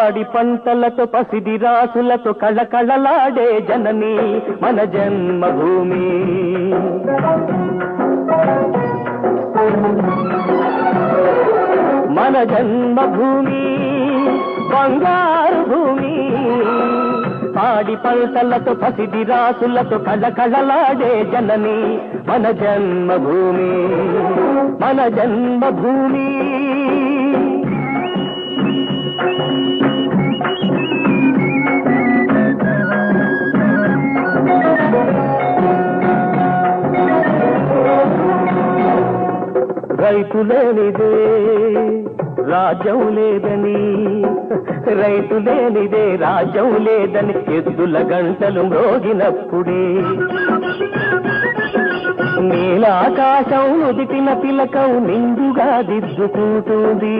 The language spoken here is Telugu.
పాడి పంటలతో పసిడి రాసులతో కళకళలాడే జనని మన జన్మభూమి. మన జన్మభూమి బంగారు భూమి. పాడి పంటలతో పసిడి రాసులతో కళకళలాడే జనని మన జన్మభూమి. మన జన్మభూమి. రైతు లేనిదే రాజ్యం లేదని, రైతు లేనిదే రాజ్యం లేదని ఎద్దుల గంటలు మ్రోగినప్పుడే నీలాకాశం నుదిటిన తిలకం నిండుగా దిద్దుకుంటుంది.